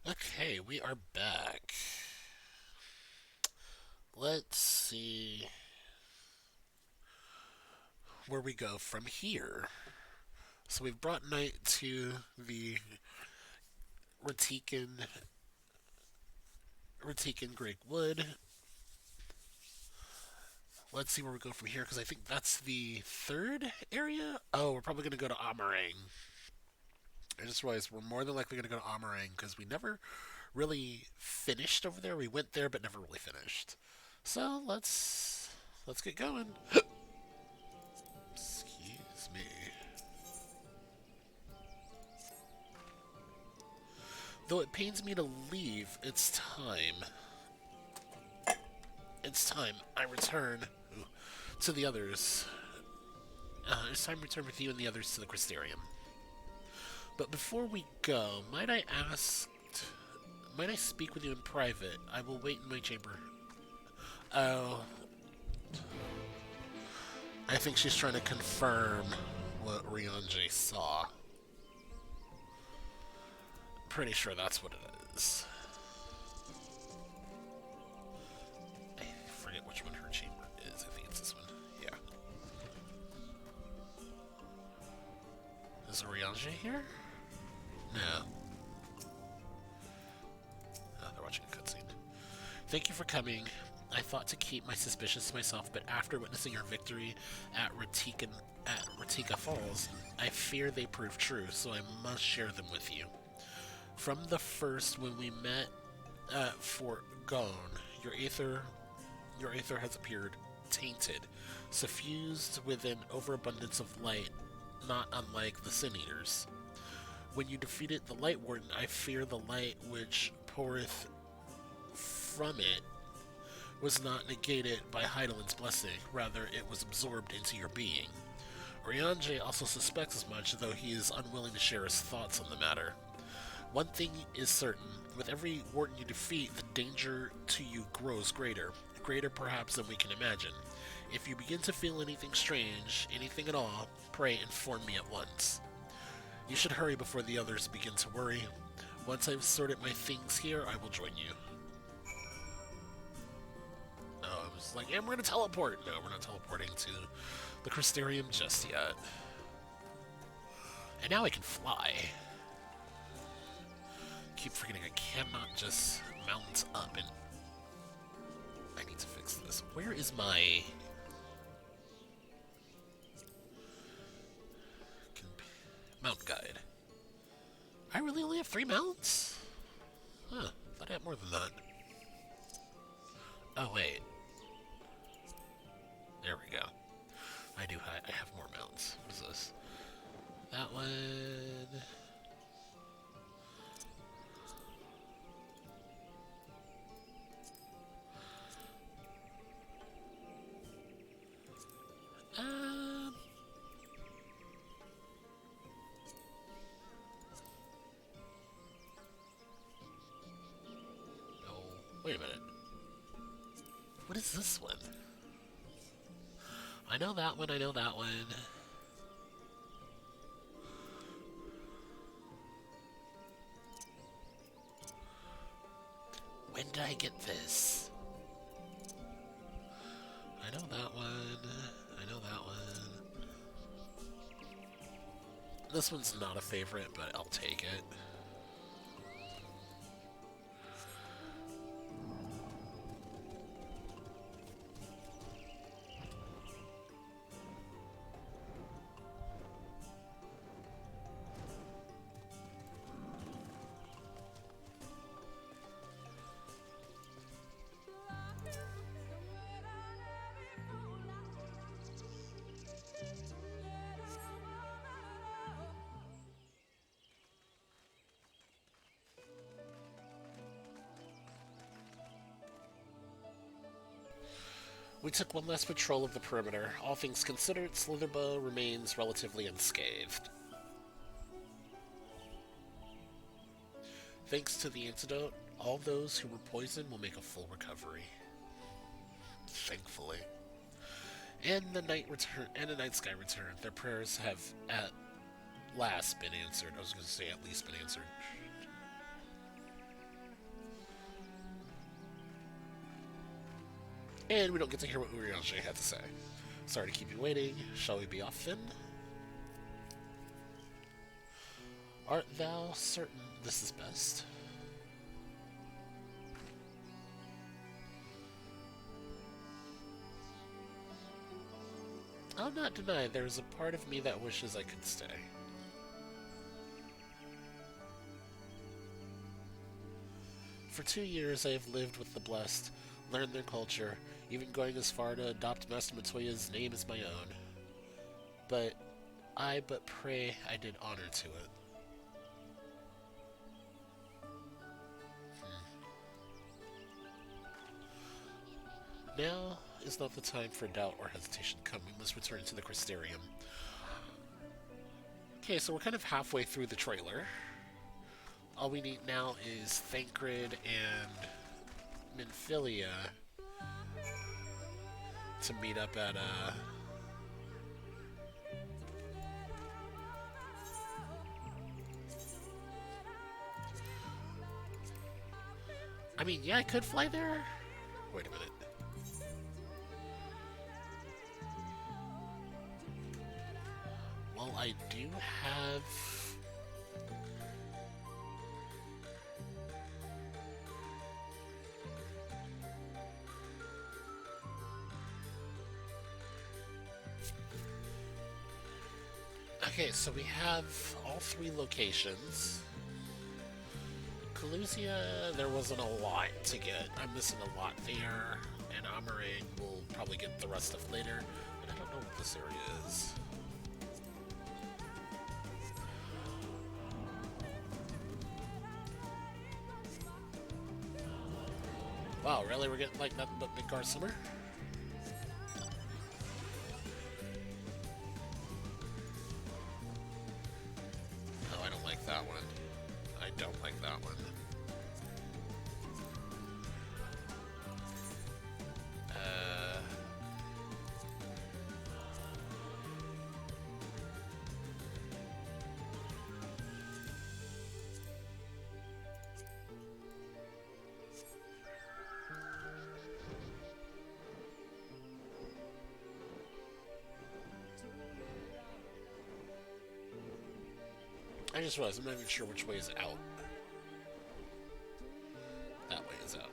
Okay, we are back. Let's see where we go from here. So we've brought Knight to the Ratican Great Wood. Let's see where we go from here because I think that's the third area. Oh, we're probably gonna go to Amarang. I just realized we're more than likely gonna go to Amarang because we never really finished over there. We went there but never really finished. So let's get going. Excuse me. Though it pains me to leave, it's time. It's time I return to the others. It's time to return with you and the others to the Crystarium. But before we go, might I speak with you in private? I will wait in my chamber. Oh, I think she's trying to confirm what Ryanje saw. Pretty sure that's what it is. I forget which one her chamber is. I think it's this one. Yeah. Is Ryanje here? No. Oh, they're watching a cutscene. Thank you for coming. I thought to keep my suspicions to myself, but after witnessing your victory at Ratika Falls, I fear they prove true, so I must share them with you. From the first, when we met at Fort Gone, your aether has appeared tainted, suffused with an overabundance of light, not unlike the Sin Eaters. When you defeated the Light Warden, I fear the light which poureth from it was not negated by Heidelin's blessing, rather it was absorbed into your being. Ryanje also suspects as much, though he is unwilling to share his thoughts on the matter. One thing is certain, with every warden you defeat, the danger to you grows greater, greater perhaps than we can imagine. If you begin to feel anything strange, anything at all, pray inform me at once. You should hurry before the others begin to worry. Once I've sorted my things here, I will join you. Oh, I was like, yeah, we're gonna teleport. No, we're not teleporting to the Crystarium just yet. And now I can fly. Keep forgetting I cannot just mount up and I need to fix this. Where is my mount guide? I really only have 3 mounts? Huh, thought I had more than that. Oh wait, there we go. I have more mounts. What is this? That one. Um. No. Wait a minute. What is this one? I know that one. I know that one. When did I get this? I know that one. I know that one. This one's not a favorite, but I'll take it. We took one last patrol of the perimeter. All things considered, Slitherbow remains relatively unscathed. Thanks to the antidote, all those who were poisoned will make a full recovery. Thankfully. And the night sky returned. Their prayers have at last been answered. I was going to say at least been answered. And we don't get to hear what Urianger had to say. Sorry to keep you waiting. Shall we be off then? Art thou certain this is best? I'll not deny there is a part of me that wishes I could stay. For 2 years I have lived with the blessed, learned their culture, even going as far to adopt Master Matoya's name as my own. But I but pray I did honor to it. Now is not the time for doubt or hesitation. Come, we must return to the Crystarium. Okay, so we're kind of halfway through the trailer. All we need now is Thancred and Minfilia to meet up at I mean, yeah, I could fly there. Wait a minute. Well, I do have... Okay, so we have all 3 locations. Calusia, there wasn't a lot to get. I'm missing a lot there. And Amarane, we'll probably get the rest of later. But I don't know what this area is. Wow, really? We're getting like nothing but Midgar Summer? Oh, I don't like that one. I don't like that one. I just realized I'm not even sure which way is out. That way is out.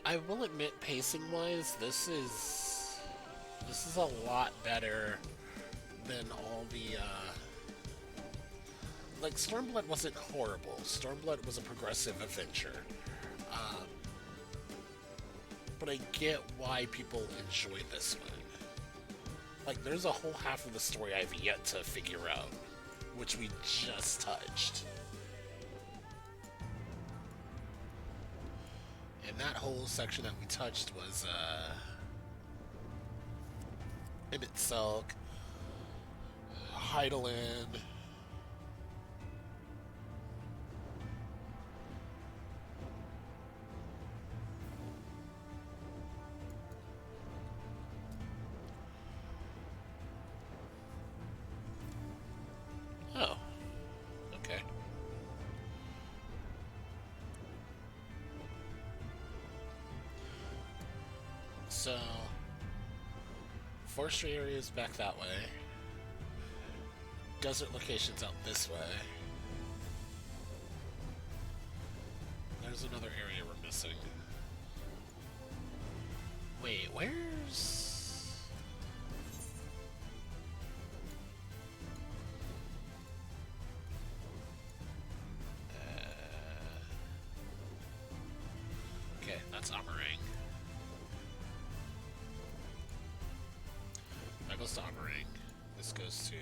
I will admit, pacing-wise, this is a lot better than all the like Stormblood wasn't horrible. Stormblood was a progressive adventure. But I get why people enjoy this one. Like, there's a whole half of the story I've yet to figure out, which we just touched. And that whole section that we touched was, Emmett Selk, Heideland. Oh, okay. So, forestry areas back that way. Desert locations out this way. There's another area we're missing. Wait, where's... Okay, that's Amarang. That goes to Amarang. This goes to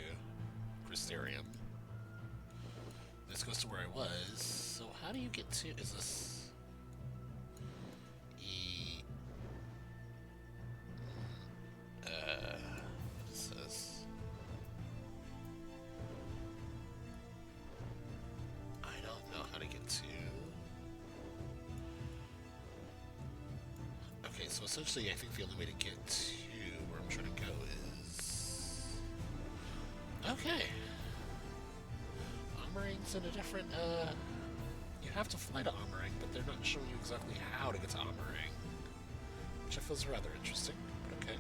Crystarium. This goes to where I was. So how do you get to... Is this... E... What is this? I don't know how to get to... Okay, so essentially I think the only way to get to where I'm trying to go is... Okay. Amarang Armoring's in a different, you have to fly to Armoring, but they're not showing you exactly how to get to Armoring. Which I feel is rather interesting, but okay.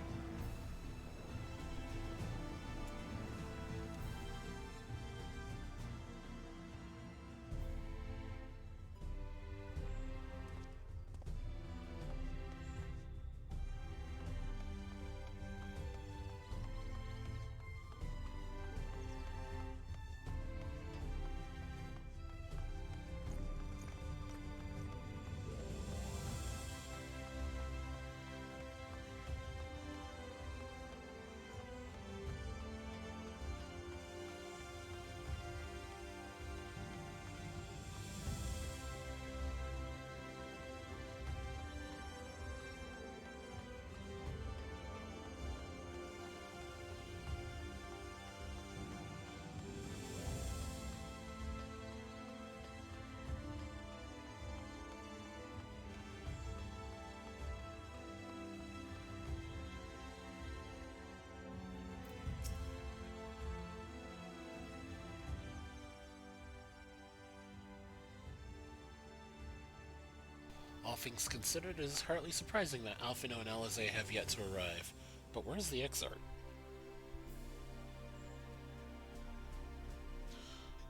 All things considered, it is hardly surprising that Alphino and Alizé have yet to arrive. But where's the Exarch?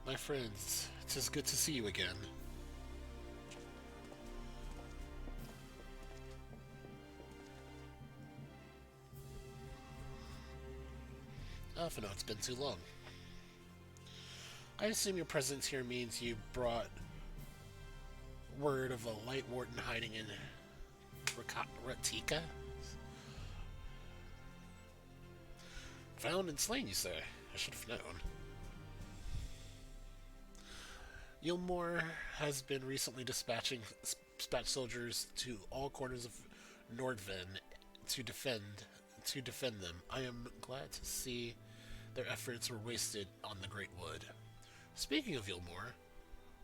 My friends, it is good to see you again. Alphino, it's been too long. I assume your presence here means you brought word of a light warden hiding in Ratika? Found and slain, you say? I should have known. Yulmore has been recently dispatched soldiers to all corners of Nordven to defend them. I am glad to see their efforts were wasted on the Great Wood. Speaking of Yulmore,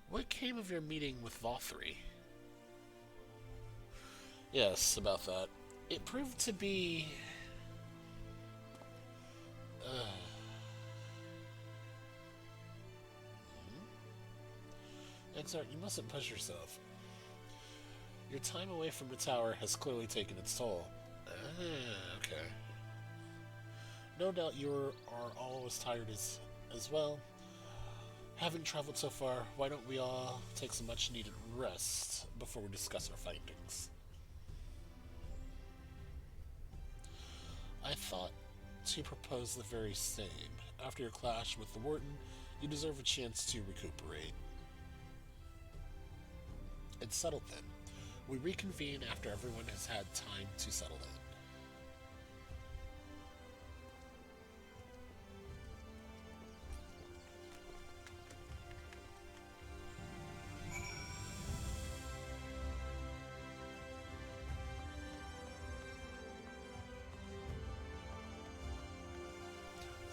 what came of your meeting with Valkyrie? Yes, about that. It proved to be... Exarch, you mustn't push yourself. Your time away from the tower has clearly taken its toll. Okay. No doubt you are all as tired as well. Having traveled so far, why don't we all take some much-needed rest before we discuss our findings? I thought to propose the very same. After your clash with the Warden, you deserve a chance to recuperate. It's settled then. We reconvene after everyone has had time to settle in.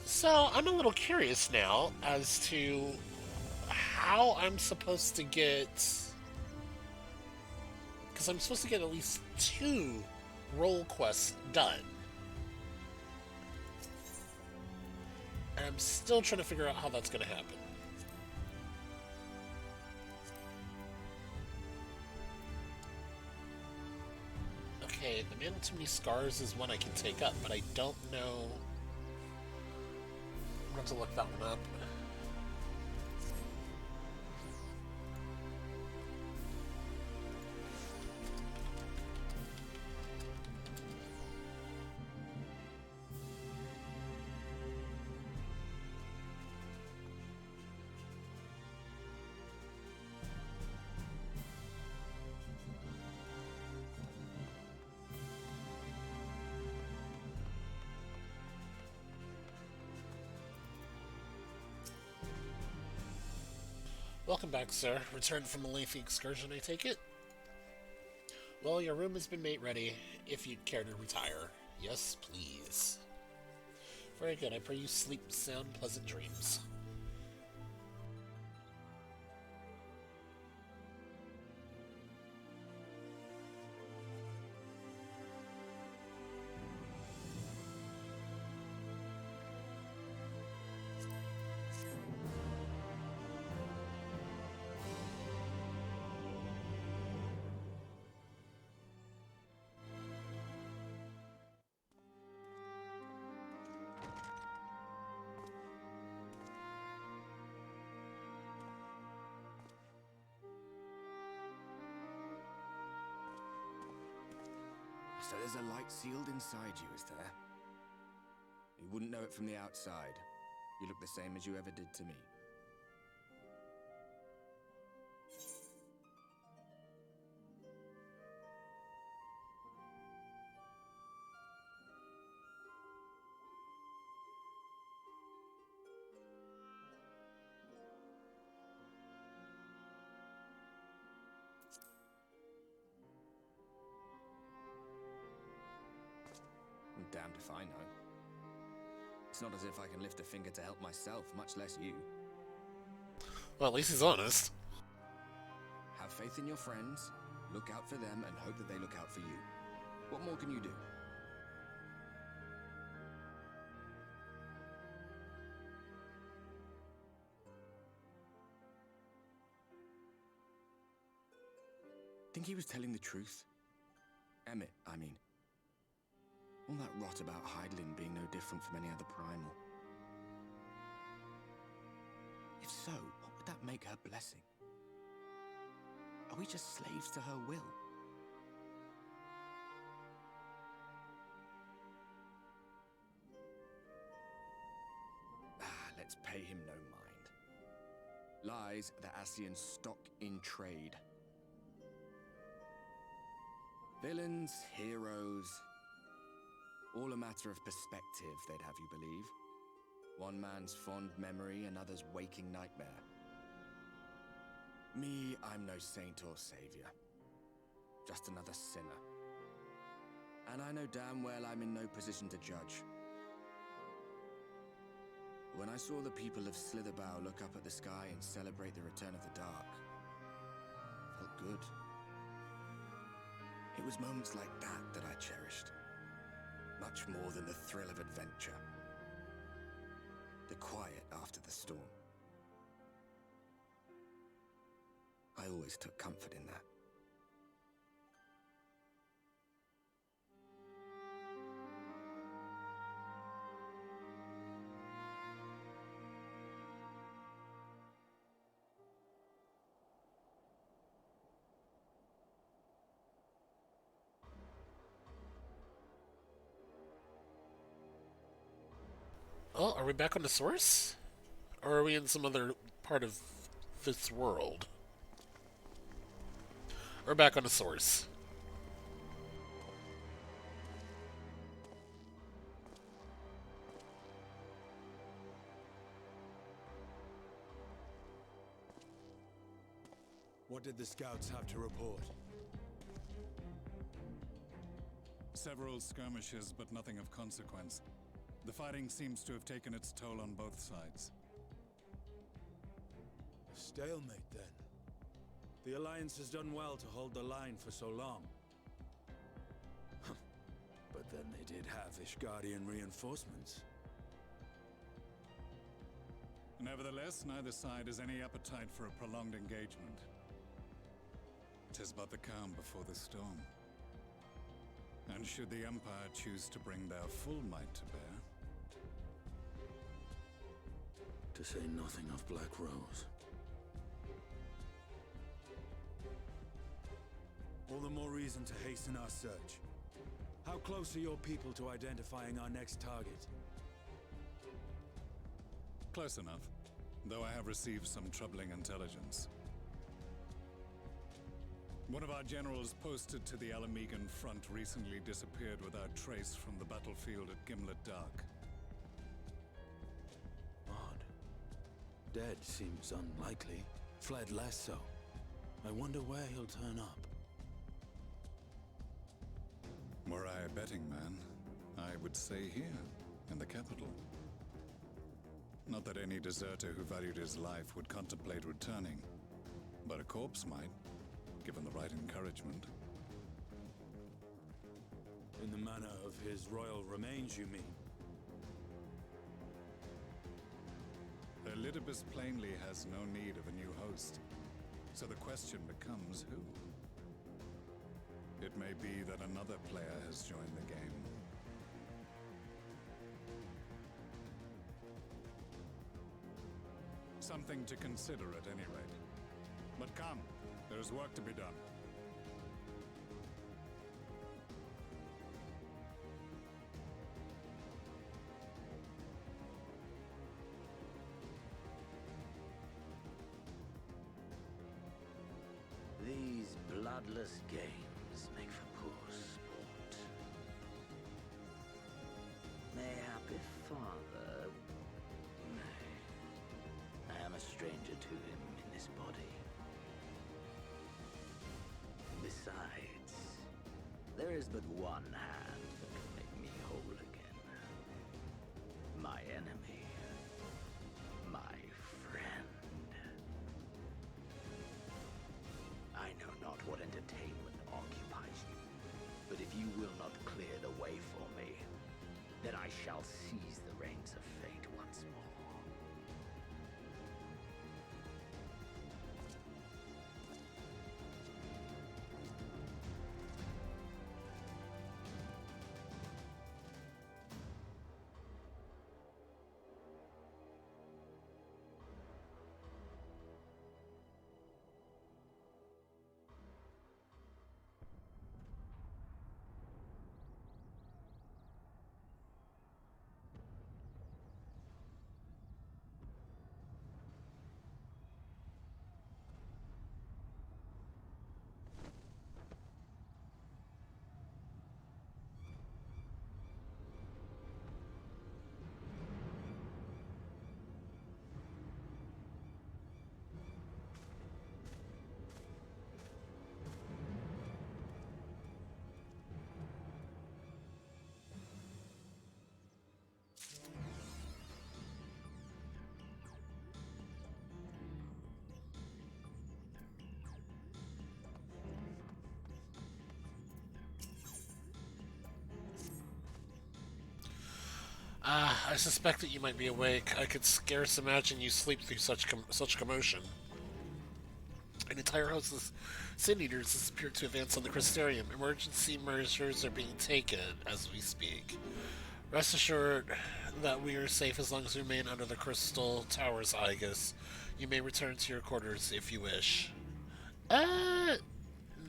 So, I'm a little curious now as to how I'm supposed to get... Because I'm supposed to get at least 2 role quests done. And I'm still trying to figure out how that's going to happen. Okay, the Man with Too Many Scars is one I can take up, but I don't know... I'm going to have to look that one up. Welcome back, sir. Returned from a lengthy excursion, I take it? Well, your room has been made ready, if you'd care to retire. Yes, please. Very good. I pray you sleep sound, pleasant dreams. So there's a light sealed inside you, is there? You wouldn't know it from the outside. You look the same as you ever did to me. I'm damned if I know. It's not as if I can lift a finger to help myself, much less you. Well, at least he's honest. Have faith in your friends, look out for them, and hope that they look out for you. What more can you do? Think he was telling the truth? Emmett, I mean. All that rot about Hydaelyn being no different from any other primal. If so, what would that make her blessing? Are we just slaves to her will? Let's pay him no mind. Lies the Ascian stock in trade. Villains, heroes, all a matter of perspective, they'd have you believe. One man's fond memory, another's waking nightmare. Me, I'm no saint or savior. Just another sinner. And I know damn well I'm in no position to judge. When I saw the people of Slitherbow look up at the sky and celebrate the return of the dark, it felt good. It was moments like that I cherished. Much more than the thrill of adventure. The quiet after the storm. I always took comfort in that. Oh, are we back on the source? Or are we in some other part of this world? We're back on the source. What did the scouts have to report? Several skirmishes, but nothing of consequence. The fighting seems to have taken its toll on both sides. A stalemate, then. The Alliance has done well to hold the line for so long. But then they did have Ishgardian reinforcements. Nevertheless, neither side has any appetite for a prolonged engagement. 'Tis but the calm before the storm. And should the Empire choose to bring their full might to bear... To say nothing of Black Rose. All the more reason to hasten our search. How close are your people to identifying our next target? Close enough, though I have received some troubling intelligence. One of our generals posted to the Alamegan front recently disappeared without trace from the battlefield at Gimlet Dark. Odd. Dead seems unlikely. Fled less so. I wonder where he'll turn up. Were I a betting man, I would say here, in the capital. Not that any deserter who valued his life would contemplate returning, but a corpse might, given the right encouragement. In the manner of his royal remains, you mean? Elidibus plainly has no need of a new host, so the question becomes who? It may be that another player has joined the game. Something to consider at any rate. But come, there is work to be done. Godless games make for poor sport. Mayhap if father... Nay. I am a stranger to him in this body. Besides, there is but one hand that can make me whole again. My enemy. My friend. I know not what entertainment occupies you, but if you will not clear the way for me, then I shall seize the reins of fate once more. I suspect that you might be awake. I could scarce imagine you sleep through such commotion. An entire host of sin eaters has appeared to advance on the Crystarium. Emergency measures are being taken as we speak. Rest assured that we are safe as long as we remain under the Crystal Tower's aegis. You may return to your quarters if you wish.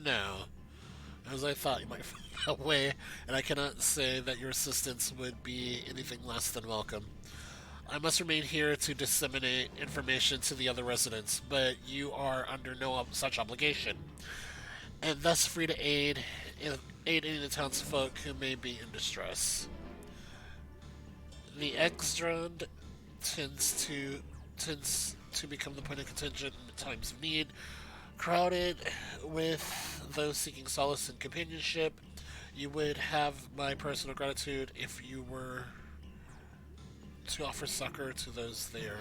No. As I thought, you might find a way, and I cannot say that your assistance would be anything less than welcome. I must remain here to disseminate information to the other residents, but you are under no such obligation, and thus free to aid any of the townsfolk who may be in distress. The Exdrand tends to become the point of contention in times of need, crowded with those seeking solace and companionship. You would have my personal gratitude if you were to offer succor to those there.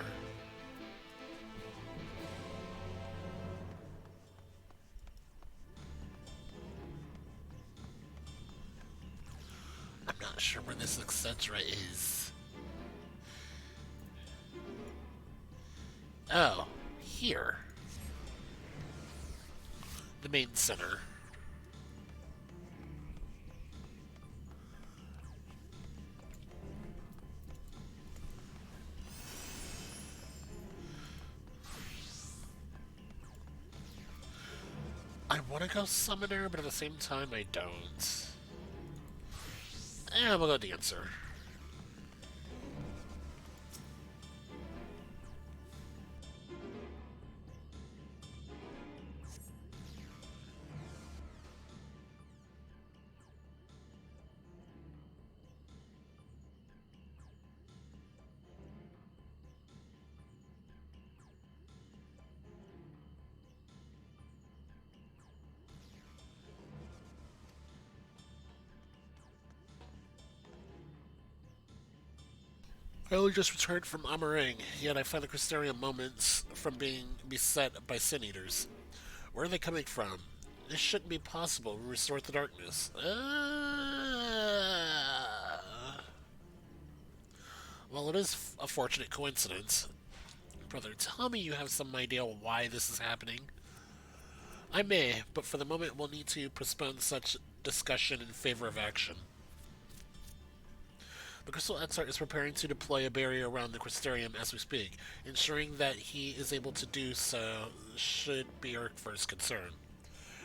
I'm not sure where this etc. is. Oh, here. The main center. I want to go summoner, but at the same time I don't. We'll go dancer. I only just returned from Amarang, yet I find the Crystarium moments from being beset by sin eaters. Where are they coming from? This shouldn't be possible. We restored the darkness. Well, it is a fortunate coincidence. Brother, tell me you have some idea why this is happening. I may, but for the moment we'll need to postpone such discussion in favor of action. The Crystal Exarch is preparing to deploy a barrier around the Crystarium as we speak. Ensuring that he is able to do so should be our first concern.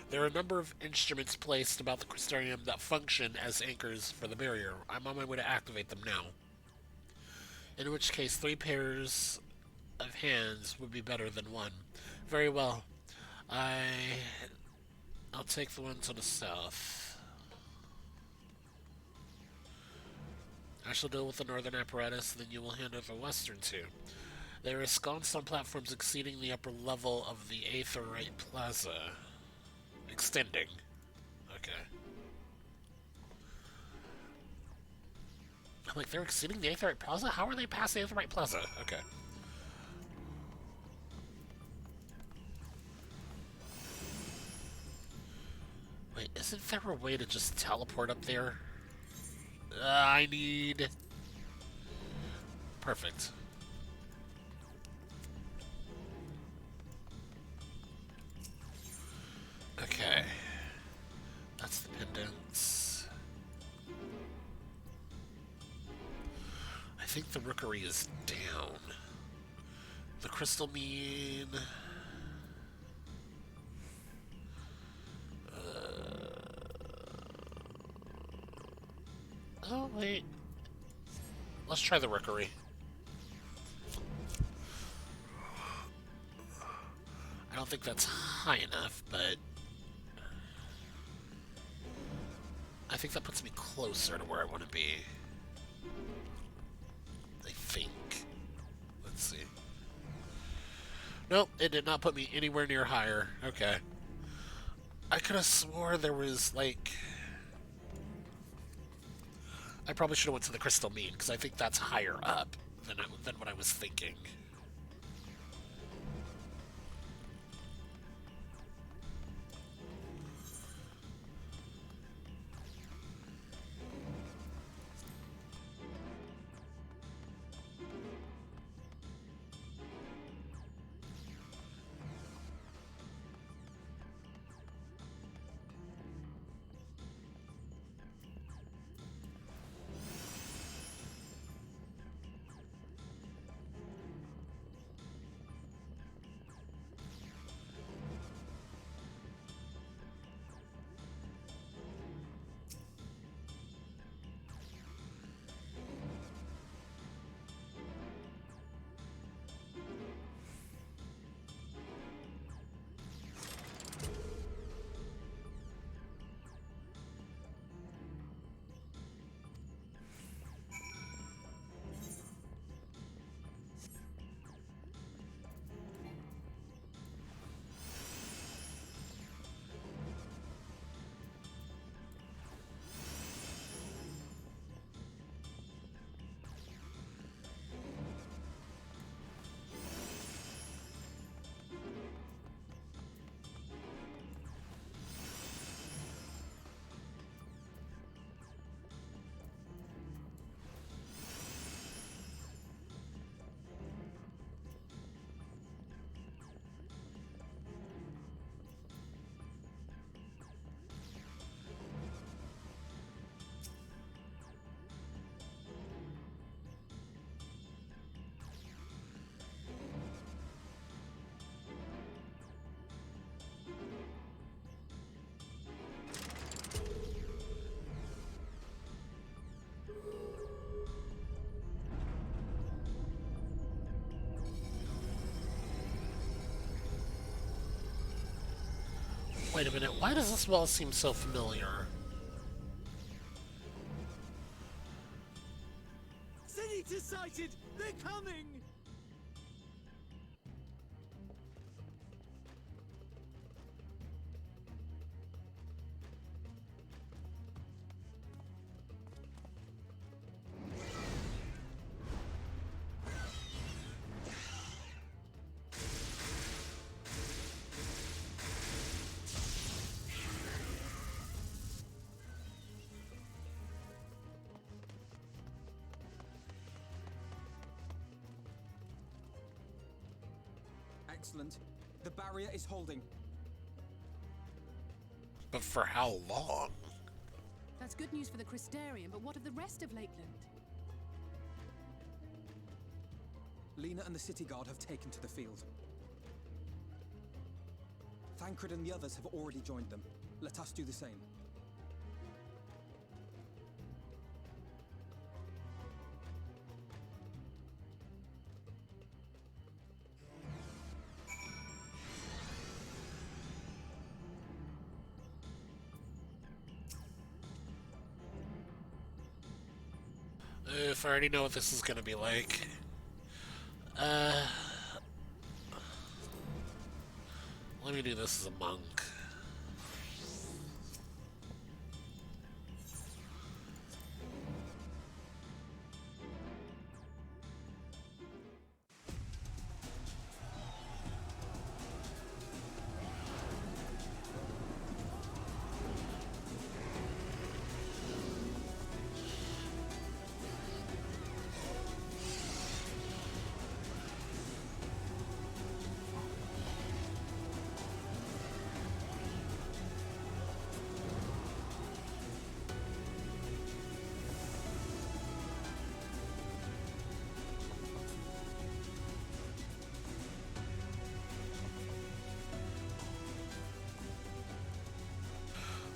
There are a number of instruments placed about the Crystarium that function as anchors for the barrier. I'm on my way to activate them now. In which case, 3 pairs of hands would be better than 1. Very well. I'll take the one to the south. I shall deal with the northern apparatus, then you will handle the western two. They are ensconced on platforms exceeding the upper level of the Aetherite Plaza. Extending. Okay. I'm like, they're exceeding the Aetherite Plaza? How are they past the Aetherite Plaza? Okay. Wait, isn't there a way to just teleport up there? I need... Perfect. Okay. That's the pendants. I think the rookery is down. The crystal mean... Oh, wait. Let's try the rookery. I don't think that's high enough, but... I think that puts me closer to where I want to be. I think. Let's see. Nope, it did not put me anywhere near higher. Okay. I could have swore there was, like... I probably should have went to the crystal mean, because I think that's higher up than what I was thinking. Wait a minute, why does this wall seem so familiar? Senator sighted! They're coming! Excellent. The barrier is holding. But for how long? That's good news for the Crystarian, but what of the rest of Lakeland? Lena and the city guard have taken to the field. Thancred and the others have already joined them. Let us do the same. If I already know what this is gonna be like. Uh, Let me do this as a monk.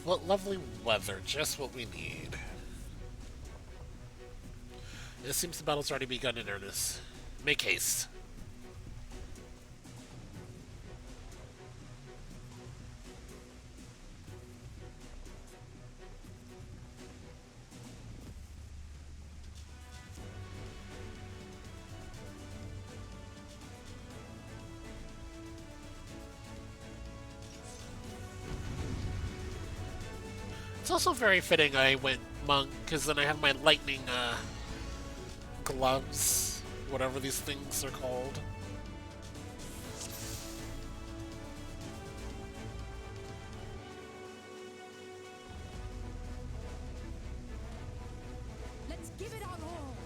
What lovely weather, just what we need. It seems the battle's already begun in earnest. Make haste. It's also very fitting I went monk, because then I have my lightning gloves, whatever these things are called. Let's give it our all.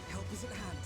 Help is at hand.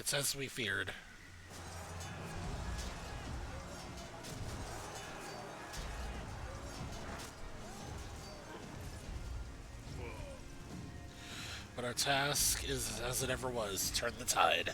It's as we feared. But our task is as it ever was, turn the tide.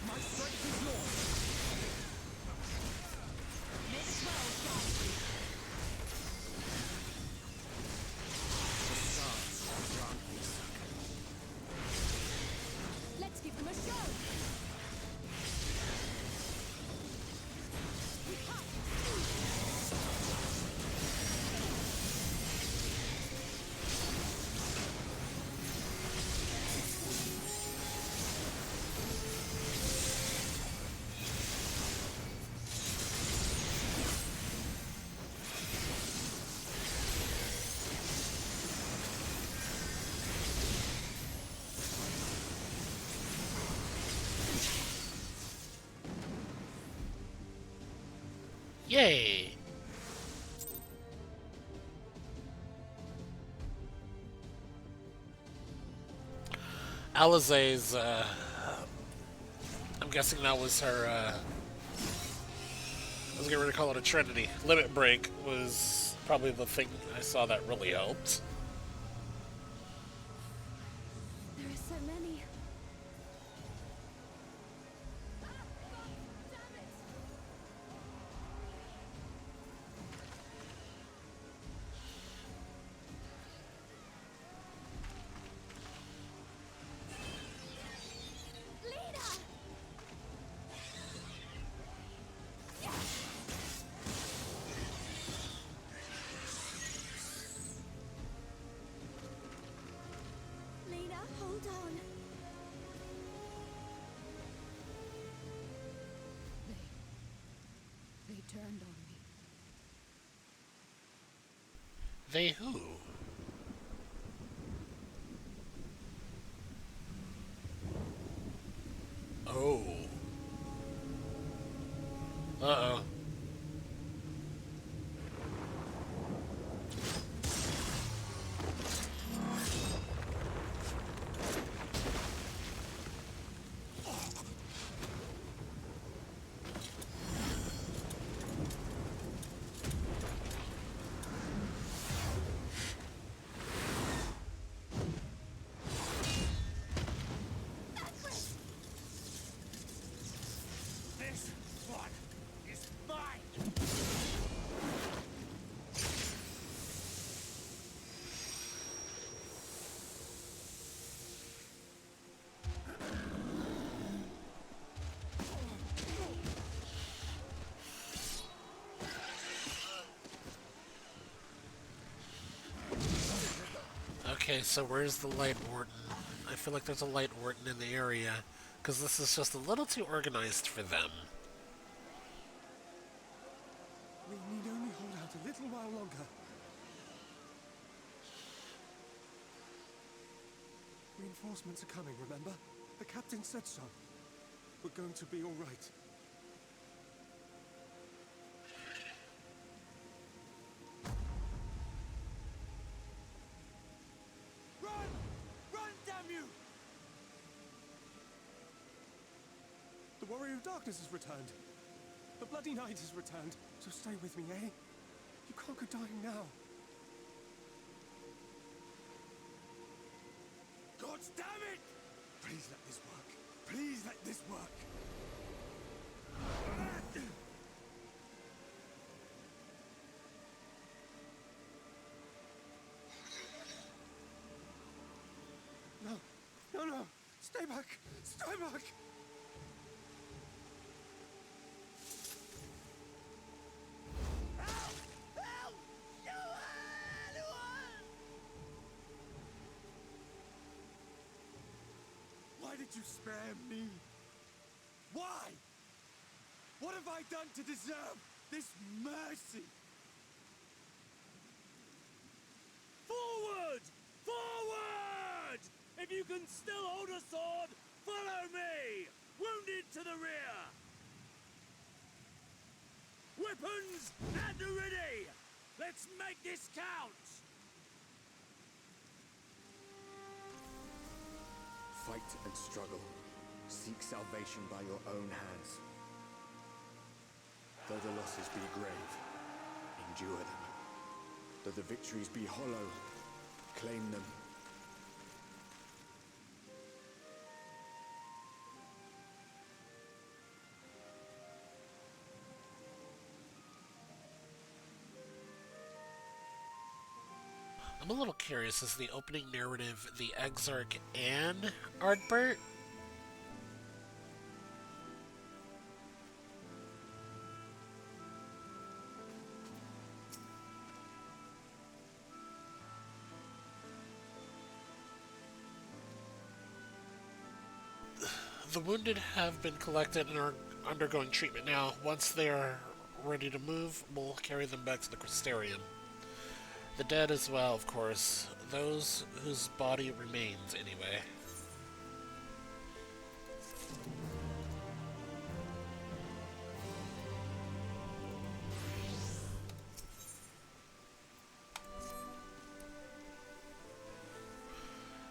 My strength is yours. May the 12 guide you. The stars grant me succor. Let's give them a show. Yay! Alizé's, I'm guessing that was her, I was getting ready to call it a trinity. Limit Break was probably the thing I saw that really helped. There are so many. Lena, hold on. They turned on me. They who? Oh. Uh-oh. This one is mine! Okay, so where's the Light Warden? I feel like there's a Light Warden in the area, because this is just a little too organized for them. We need only hold out a little while longer. Reinforcements are coming, remember? The captain said so. We're going to be all right. Run! Run, damn you! The Warrior of Darkness has returned. The Bloody Knight has returned. So stay with me, eh? You can't go dying now. God damn it! Please let this work. Please let this work. No, no, no. Stay back. Stay back. Help! Help! Anyone! Why did you spare me? Why? What have I done to deserve this mercy? Forward! Forward! If you can still hold a sword, follow me! Wounded to the rear! Weapons at the ready! Let's make this count! Fight and struggle. Seek salvation by your own hands. Though the losses be grave, endure them. Though the victories be hollow, claim them. I'm a little curious. Is the opening narrative the Exarch and Ardbert? The wounded have been collected and are undergoing treatment now. Once they are ready to move, we'll carry them back to the Crystarium. The dead as well, of course. Those whose body remains, anyway.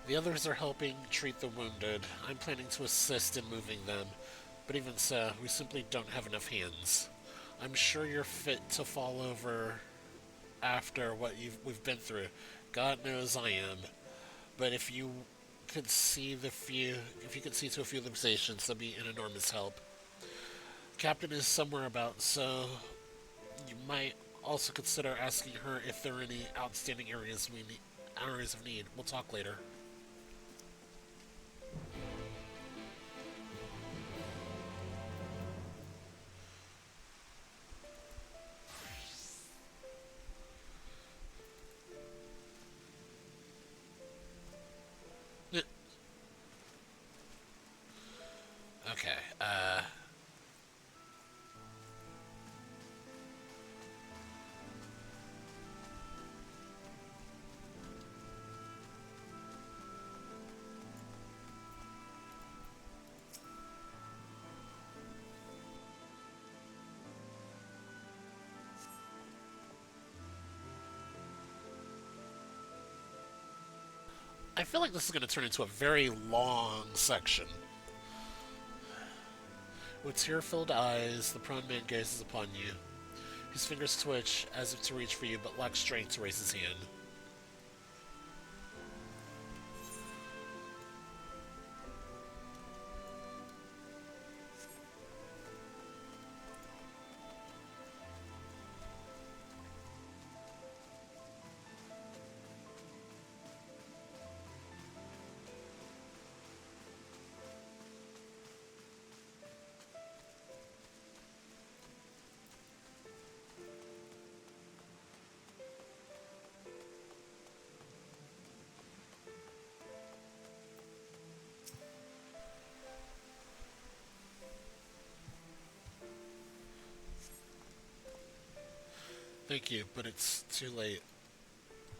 The others are helping treat the wounded. I'm planning to assist in moving them, but even so, we simply don't have enough hands. I'm sure you're fit to fall over after what we've been through. God knows I am. But if you could see if you could see to a few of the stations, that'd be an enormous help. Captain is somewhere about, so you might also consider asking her if there are any outstanding areas of need. We'll talk later. Okay, I feel like this is going to turn into a very long section. With tear-filled eyes, the prone man gazes upon you. His fingers twitch as if to reach for you, but lacks strength to raise his hand. Thank you, but it's too late.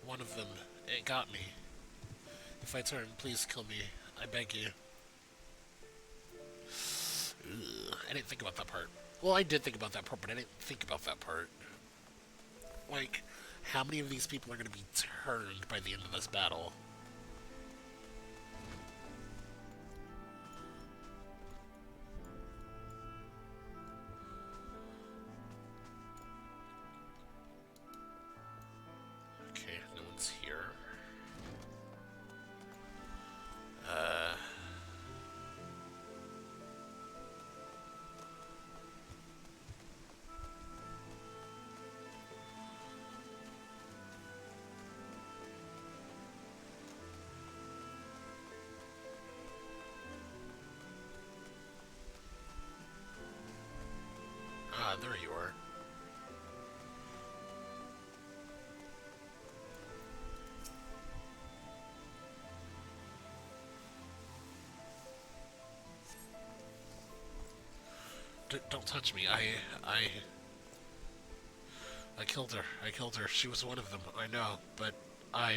One of them, it got me. If I turn, please kill me. I beg you. Ugh, I didn't think about that part. Well, I did think about that part, but I didn't think about that part. Like, how many of these people are going to be turned by the end of this battle? Okay, no one's here. Ah, there you are. Don't touch me. I killed her. I killed her. She was one of them. I know, but wow.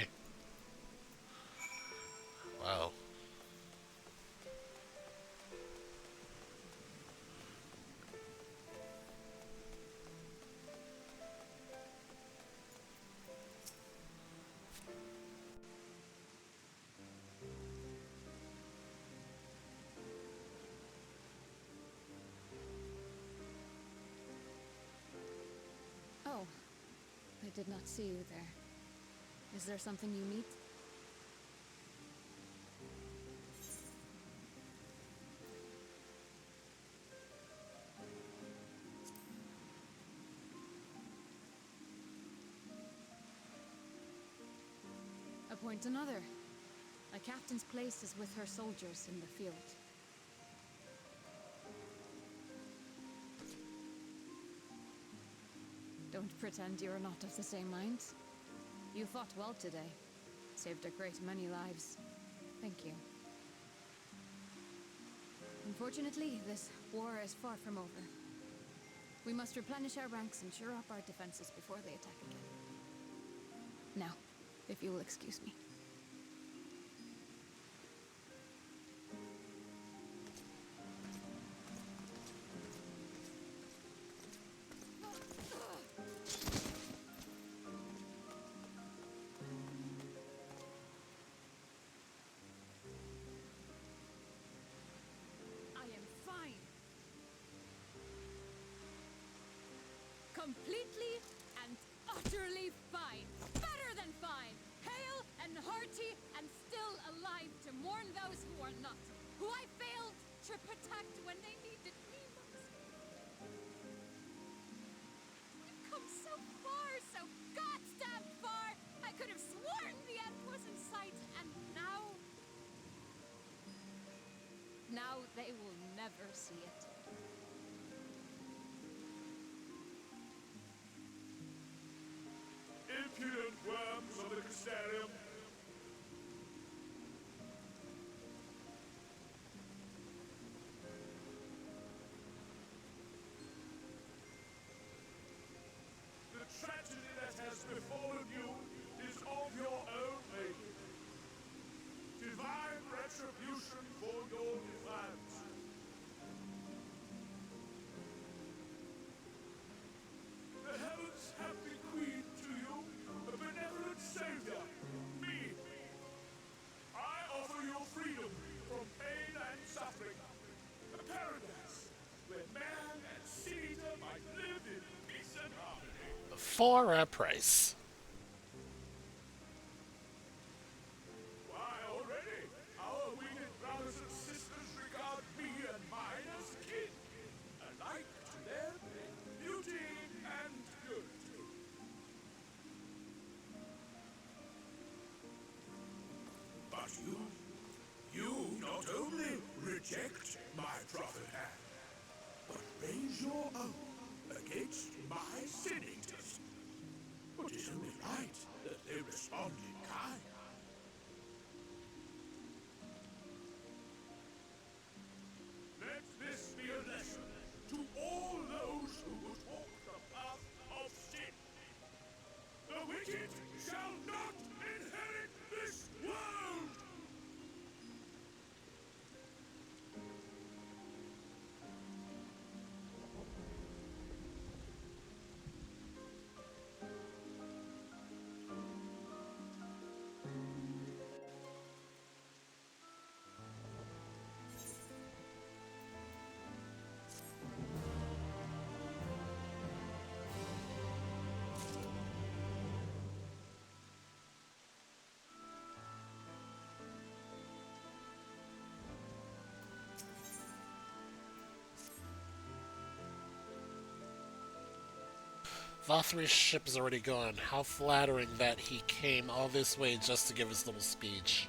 Oh, I did not see you there. Is there something you need? appoint another. A captain's place is with her soldiers in the field. Don't pretend you're not of the same mind. You fought well today. Saved a great many lives. Thank you. Unfortunately, this war is far from over. We must replenish our ranks and shore up our defenses before they attack again. Now, if you will excuse me. Completely and utterly fine. Better than fine. Hale and hearty and still alive to mourn those who are not. Who I failed to protect when they needed me most. We've come so far, so goddamn far. I could have sworn the end was in sight, and now... Now they will never see it. Impudent worms of the Castarium. The tragedy that has befallen you is of your own making. Divine retribution for your defiance. The heavens have bequeathed to you a benevolent savior, me. I offer you freedom from pain and suffering. A paradise where man and seed-eater might live in peace and harmony. For a price. Why, already, our winged brothers and sisters regard me and mine as kin, alike to them in beauty and purity. But you not only reject my prophet hand, but raise your own against my sin-eaters. But it's only right that they respond in kind. Let this be a lesson to all those who would walk the path of sin. The wicked shall not inherit this world! Valthry's ship is already gone. How flattering that he came all this way just to give his little speech.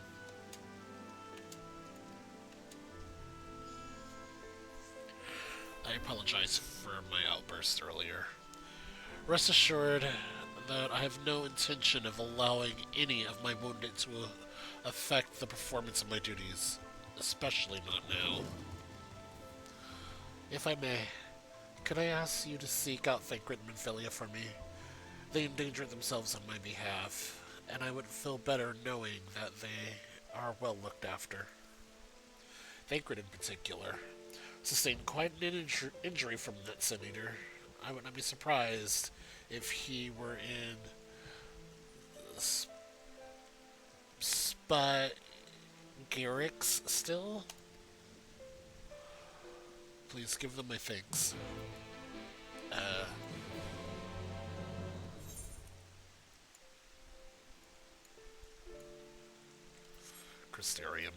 I apologize for my outburst earlier. Rest assured that I have no intention of allowing any of my wounded to affect the performance of my duties, especially not now. If I may, could I ask you to seek out Thancred and Minfilia for me? They endangered themselves on my behalf, and I would feel better knowing that they are well looked after. Thancred in particular sustained quite an injury from that Sin Eater. I would not be surprised if he were in Garrix still. Please give them my thanks. Crystarium.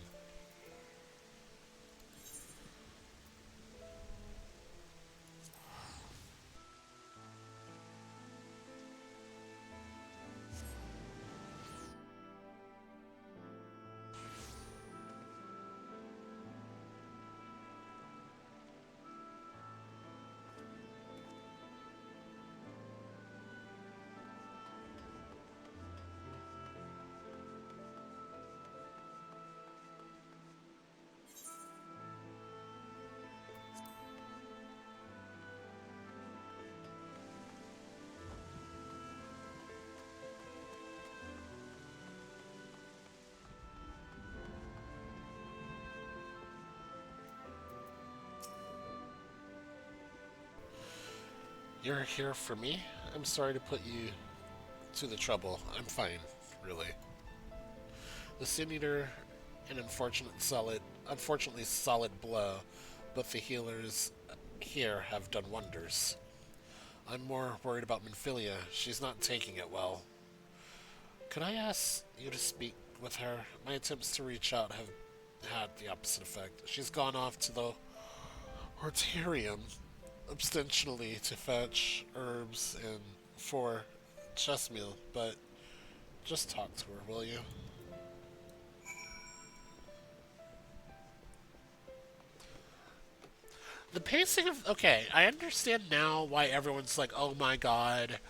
You're here for me? I'm sorry to put you to the trouble. I'm fine, really. The Sin Eater, an unfortunately solid blow, but the healers here have done wonders. I'm more worried about Minfilia. She's not taking it well. Could I ask you to speak with her? My attempts to reach out have had the opposite effect. She's gone off to the Hortarium, ostensibly to fetch herbs and for chess meal, but just talk to her, will you? The pacing of... Okay, I understand now why everyone's like, oh my god,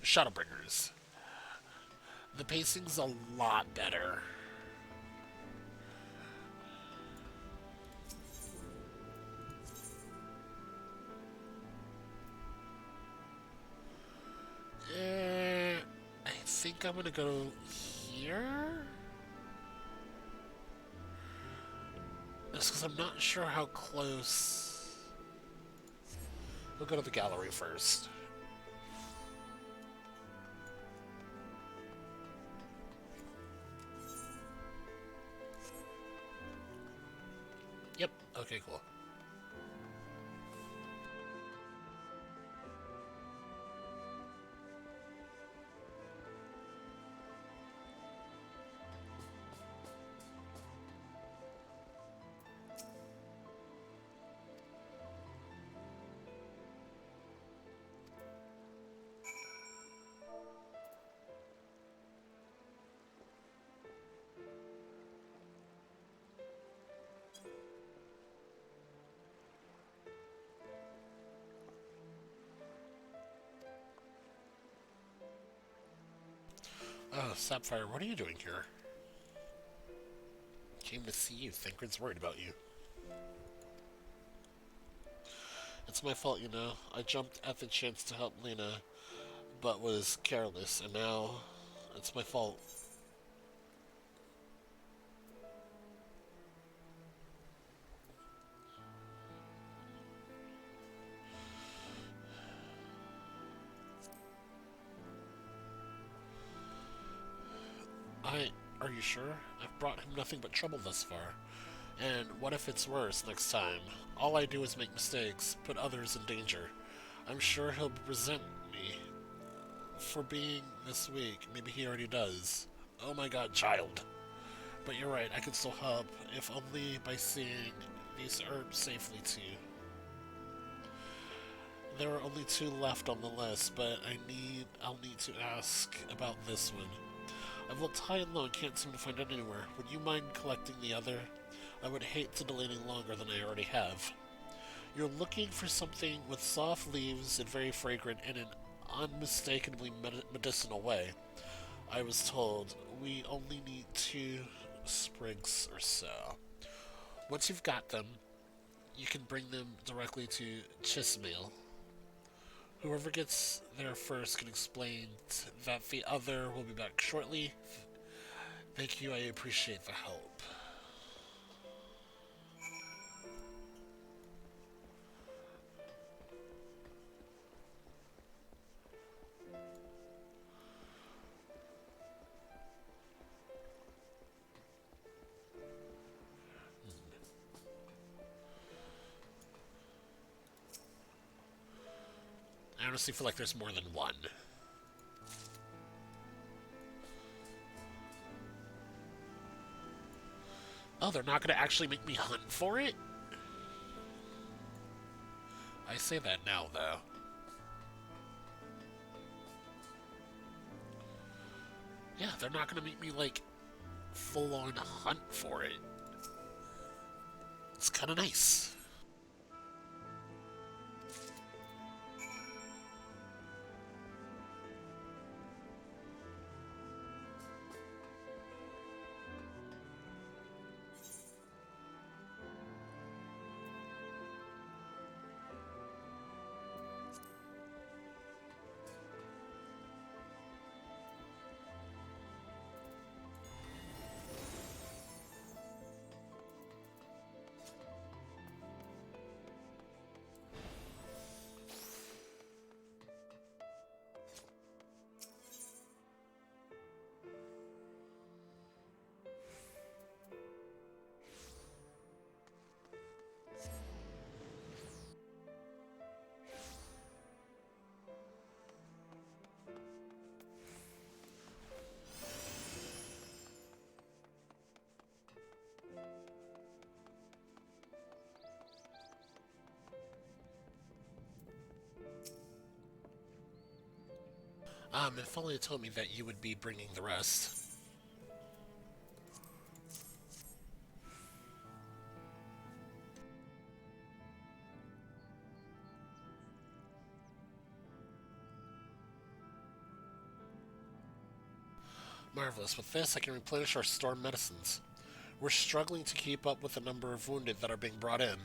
Shadowbringers. The pacing's a lot better. I think I'm gonna go here? Just because I'm not sure how close... We'll go to the gallery first. Yep, okay, cool. Oh, Sapphire, what are you doing here? Came to see you. Thancred's worried about you. It's my fault, you know. I jumped at the chance to help Lena, but was careless, and now it's my fault. Are you sure? I've brought him nothing but trouble thus far. And what if it's worse next time? All I do is make mistakes, put others in danger. I'm sure he'll resent me for being this weak. Maybe he already does. Oh my god, child. But you're right, I can still help, if only by seeing these herbs safely too. There are only 2 left on the list, but I'll need to ask about this one. I've looked high and low and can't seem to find it anywhere. Would you mind collecting the other? I would hate to delay any longer than I already have. You're looking for something with soft leaves and very fragrant in an unmistakably medicinal way. I was told we only need 2 sprigs or so. Once you've got them, you can bring them directly to Chismail. Whoever gets there first can explain that the other will be back shortly. Thank you, I appreciate the help. I honestly feel like there's more than one. Oh, they're not going to actually make me hunt for it? I say that now, though. Yeah, they're not going to make me, like, full-on hunt for it. It's kind of nice. If only you told me that you would be bringing the rest. Marvelous. With this, I can replenish our store medicines. We're struggling to keep up with the number of wounded that are being brought in.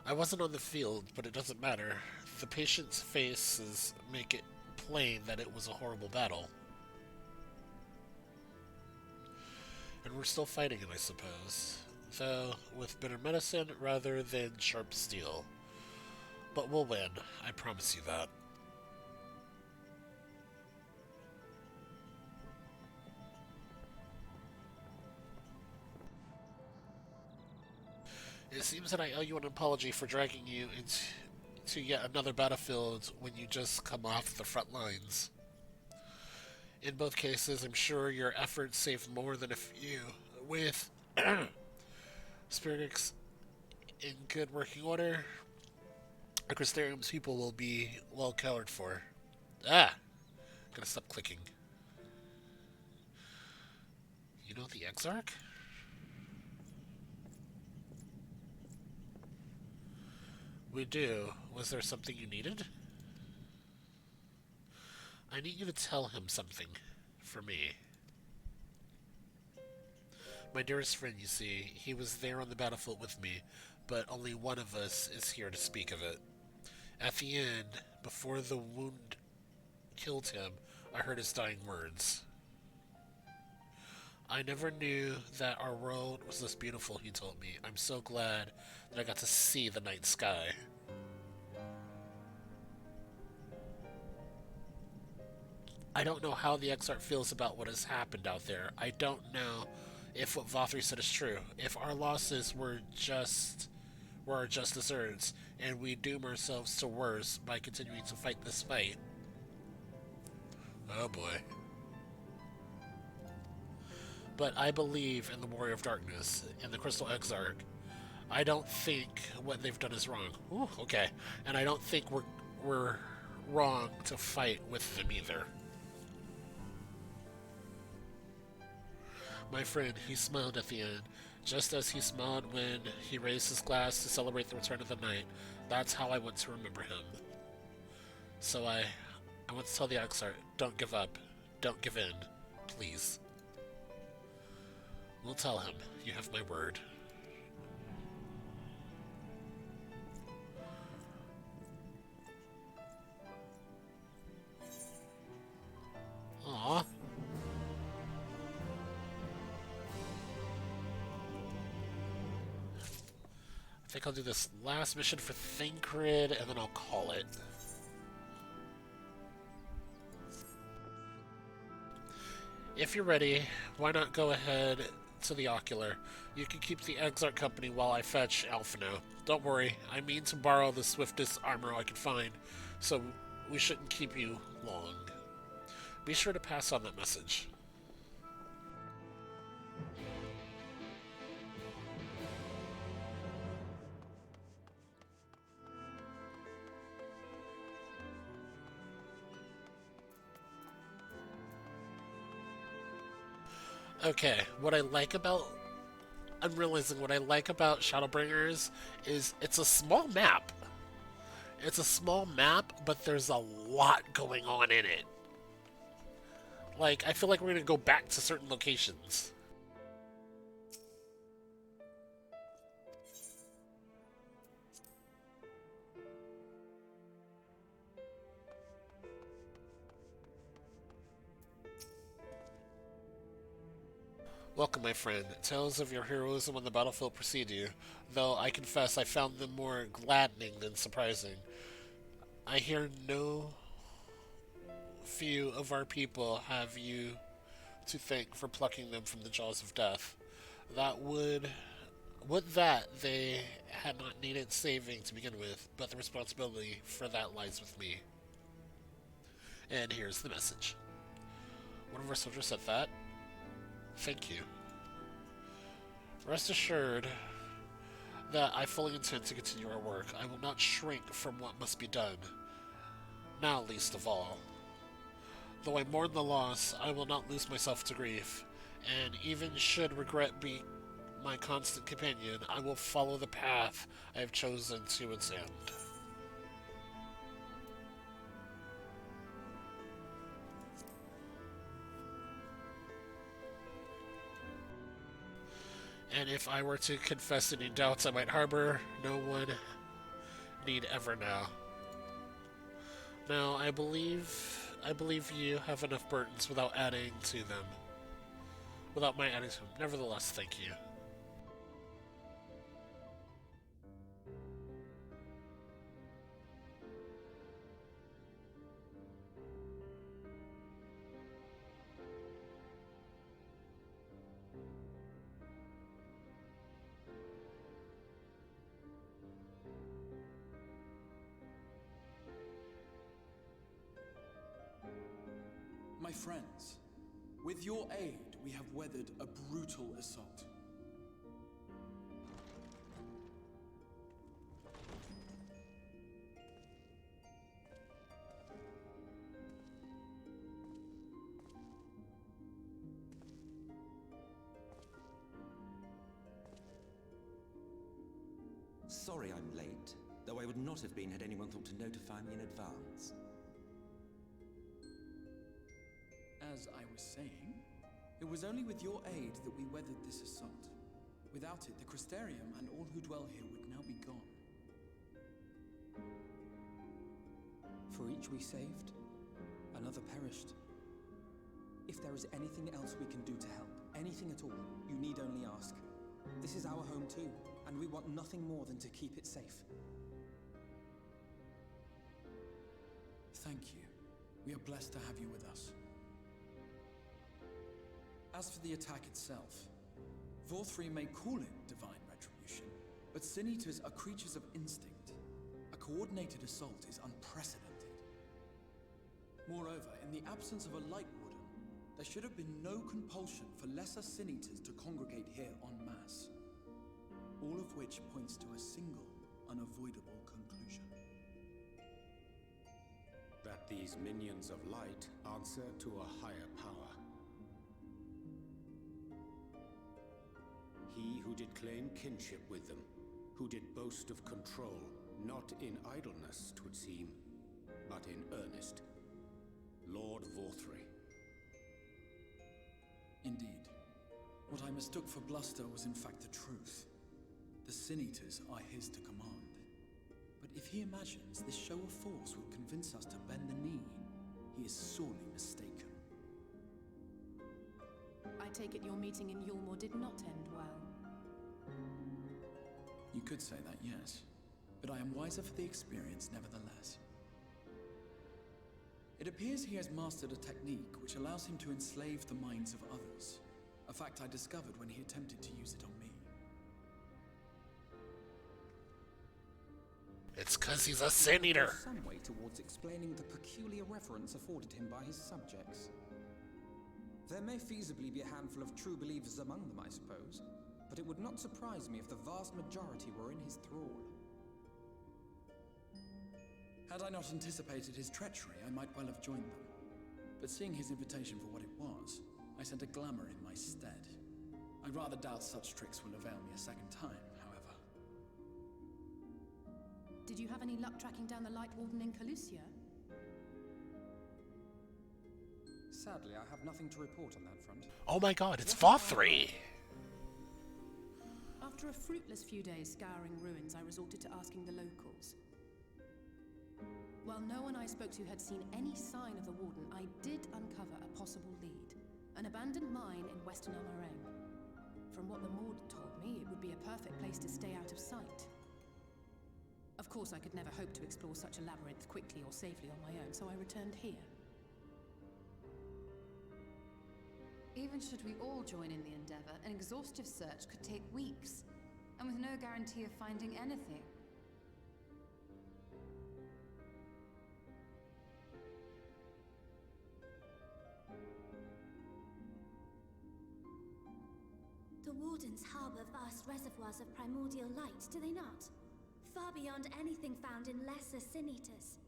I wasn't on the field, but it doesn't matter. The patients' faces make it plain that it was a horrible battle. And we're still fighting it, I suppose. Though, with bitter medicine rather than sharp steel. But we'll win, I promise you that. It seems that I owe you an apology for dragging you into yet another battlefield when you just come off the front lines. In both cases, I'm sure your efforts saved more than a few. With Spirix in good working order, Crystarium's people will be well cared for. Gotta stop clicking. You know the Exarch? We do. Was there something you needed? I need you to tell him something. For me. My dearest friend, you see, he was there on the battlefield with me, but only one of us is here to speak of it. At the end, before the wound killed him, I heard his dying words. I never knew that our world was this beautiful, he told me. I'm so glad that I got to see the night sky. I don't know how the Exarch feels about what has happened out there. I don't know if what Vothri said is true. If our losses were our just deserts, and we doom ourselves to worse by continuing to fight this fight. Oh boy. But I believe in the Warrior of Darkness, in the Crystal Exarch. I don't think what they've done is wrong. Ooh, okay. And I don't think we're wrong to fight with them either. My friend, he smiled at the end, just as he smiled when he raised his glass to celebrate the return of the night. That's how I want to remember him. So I want to tell the Exarch, don't give up. Don't give in. Please. We'll tell him. You have my word. Aww. I think I'll do this last mission for Thancred, and then I'll call it. If you're ready, why not go ahead to the Ocular? You can keep the Exarch company while I fetch Alphino. Don't worry, I mean to borrow the swiftest armor I can find, so we shouldn't keep you long. Be sure to pass on that message. Okay, I'm realizing what I like about Shadowbringers is it's a small map. It's a small map, but there's a lot going on in it. Like, I feel like we're gonna go back to certain locations. Welcome, my friend. Tales of your heroism on the battlefield precede you, though I confess I found them more gladdening than surprising. I hear no few of our people have you to thank for plucking them from the jaws of death. Would that they had not needed saving to begin with, but the responsibility for that lies with me. And here's the message. One of our soldiers said that. Thank you. Rest assured that I fully intend to continue our work. I will not shrink from what must be done. Now, least of all. Though I mourn the loss, I will not lose myself to grief, and even should regret be my constant companion, I will follow the path I have chosen to its end. And if I were to confess any doubts I might harbor, no one need ever know. Now, I believe you have enough burdens without adding to them. Without my adding to them. Nevertheless, thank you. My friends, with your aid, we have weathered a brutal assault. Sorry I'm late, though I would not have been had anyone thought to notify me in advance. As I was saying, it was only with your aid that we weathered this assault. Without it, the Crystarium and all who dwell here would now be gone. For each we saved, another perished. If there is anything else we can do to help, anything at all, you need only ask. This is our home too, and we want nothing more than to keep it safe. Thank you. We are blessed to have you with us. As for the attack itself, Vorthri may call it divine retribution, but Sin Eaters are creatures of instinct. A coordinated assault is unprecedented. Moreover, in the absence of a Light Warden, there should have been no compulsion for lesser Sin Eaters to congregate here en masse. All of which points to a single, unavoidable conclusion. That these minions of light answer to a higher power. He who did claim kinship with them, who did boast of control, not in idleness, 'twould seem, but in earnest. Lord Vorthri. Indeed. What I mistook for bluster was in fact the truth. The Sin Eaters are his to command. But if he imagines this show of force will convince us to bend the knee, he is sorely mistaken. I take it your meeting in Yulmore did not end well. You could say that, yes. But I am wiser for the experience nevertheless. It appears he has mastered a technique which allows him to enslave the minds of others. A fact I discovered when he attempted to use it on me. It's 'cause he's a Sin Eater. Some way towards explaining the peculiar reverence afforded him by his subjects. There may feasibly be a handful of true believers among them, I suppose, but it would not surprise me if the vast majority were in his thrall. Had I not anticipated his treachery, I might well have joined them. But seeing his invitation for what it was, I sent a glamour in my stead. I rather doubt such tricks will avail me a second time, however. Did you have any luck tracking down the Light Warden in Calusia? Sadly, I have nothing to report on that front. Oh my god, it's Vorthri! After a fruitless few days scouring ruins, I resorted to asking the locals. While no one I spoke to had seen any sign of the Warden, I did uncover a possible lead. An abandoned mine in Western Amareng. From what the Maud told me, it would be a perfect place to stay out of sight. Of course, I could never hope to explore such a labyrinth quickly or safely on my own, so I returned here. Even should we all join in the endeavor, an exhaustive search could take weeks, and with no guarantee of finding anything. The The Wardens harbor vast reservoirs of primordial light, do they not? Far beyond anything found in lesser sin-eaters.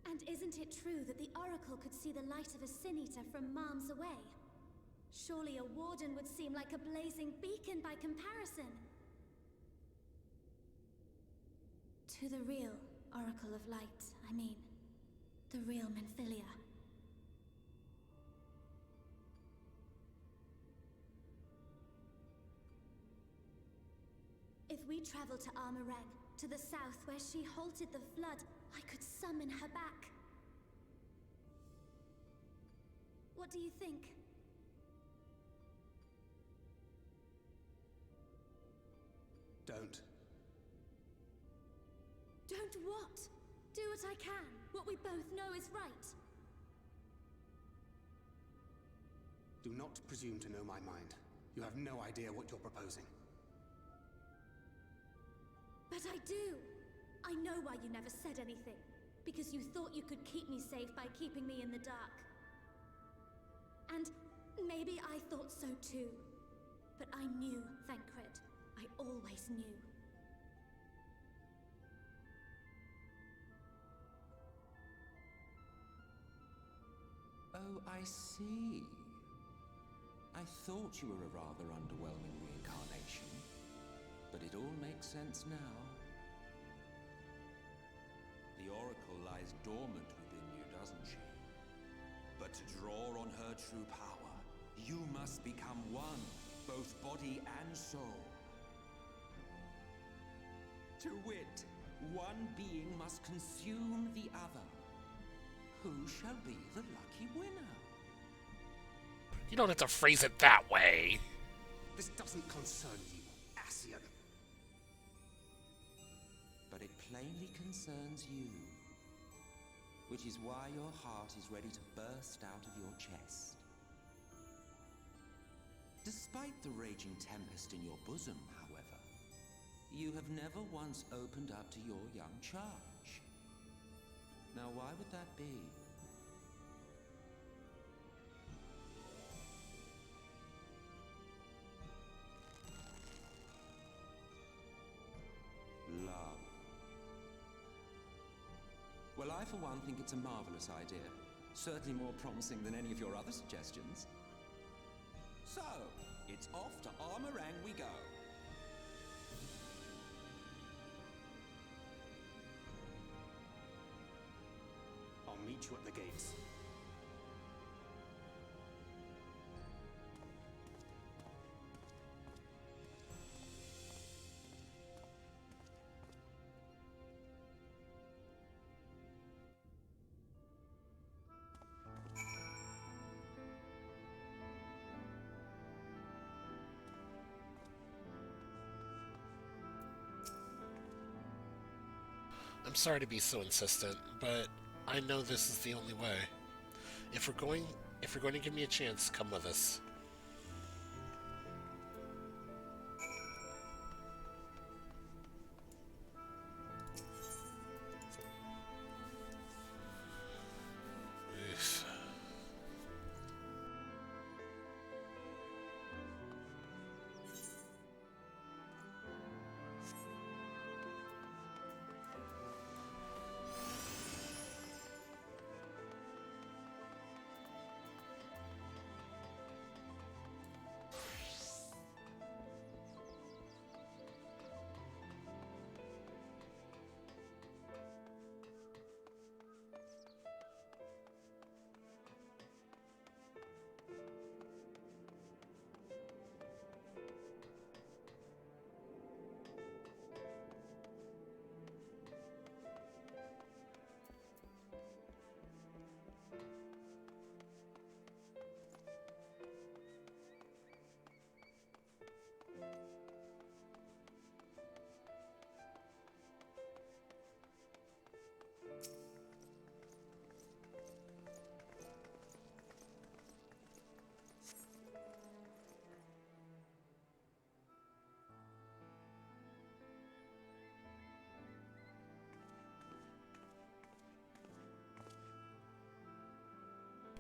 And isn't it true that the Oracle could see the light of a sin-eater from miles away? Surely a Warden would seem like a blazing beacon by comparison. To the real Oracle of Light, I mean. The real Menphilia. If we travel to Armorang, to the south where she halted the flood, I could summon her back. What do you think? Don't. Don't what? Do what I can. What we both know is right. Do not presume to know my mind. You have no idea what you're proposing. But I do! I know why you never said anything. Because you thought you could keep me safe by keeping me in the dark. And maybe I thought so too. But I knew, Thancred. I always knew. Oh, I see. I thought you were a rather underwhelming reincarnation. But it all makes sense now. The Oracle lies dormant within you, doesn't she? But to draw on her true power, you must become one, both body and soul. To wit, one being must consume the other. Who shall be the lucky winner? You don't have to phrase it that way. This doesn't concern you, Ascian. But it plainly concerns you. Which is why your heart is ready to burst out of your chest. Despite the raging tempest in your bosom, however, you have never once opened up to your young charge. Now, why would that be? Love. Well, I for one think it's a marvelous idea. Certainly more promising than any of your other suggestions. So, it's off to Armorang we go. I'll meet you at the gates. I'm sorry to be so insistent, but I know this is the only way. If we're going to give me a chance, come with us. Oof.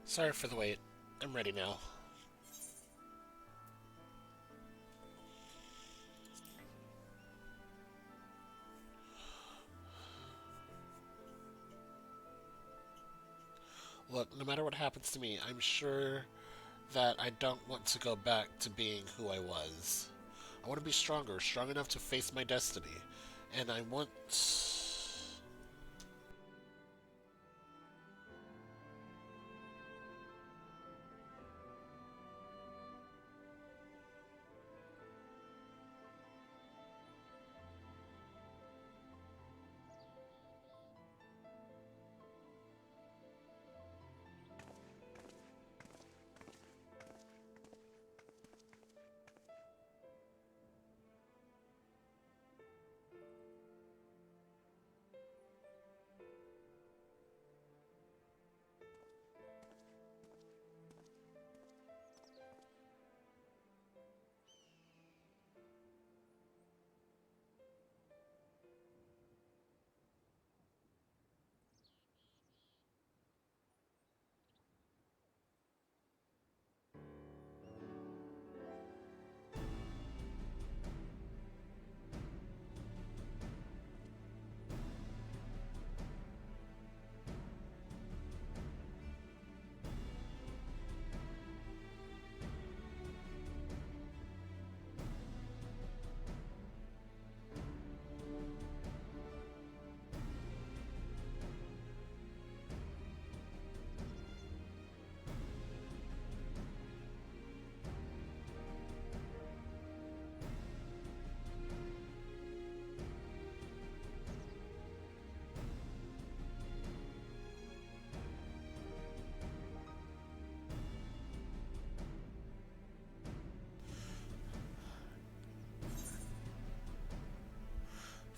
Sorry for the wait. I'm ready now. Look, no matter what happens to me, I'm sure that I don't want to go back to being who I was. I want to be stronger, strong enough to face my destiny. And I want...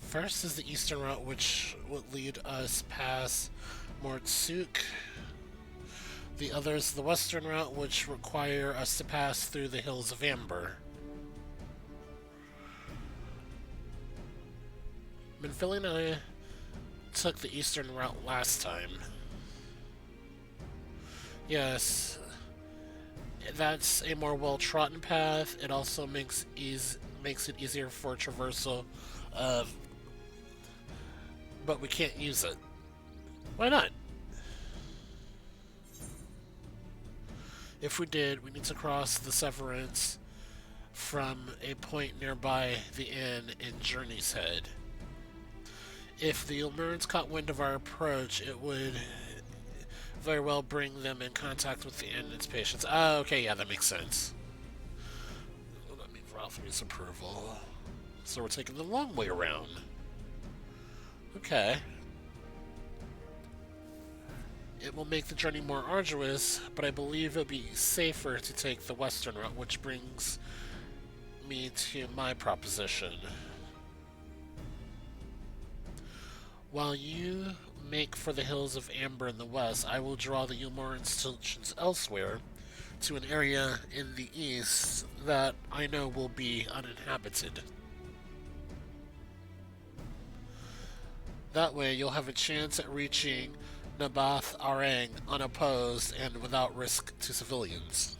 First is the eastern route, which would lead us past Mortsuk. The other is the western route, which require us to pass through the Hills of Amber. Minfili and I took the eastern route last time. Yes, that's a more well-trodden path. It also makes it easier for traversal, but we can't use it. Why not? If we did, we need to cross the Severance from a point nearby the inn in Journey's Head. If the Ulmurans caught wind of our approach, it would very well bring them in contact with the inn and its patients. Ah, okay, yeah, that makes sense. That means Ralphie's approval. So we're taking the long way around. Okay. It will make the journey more arduous, but I believe it'll be safer to take the western route, which brings me to my proposition. While you make for the Hills of Amber in the west, I will draw the Ulmoran stations elsewhere to an area in the east that I know will be uninhabited. That way, you'll have a chance at reaching Nabath Arang unopposed and without risk to civilians.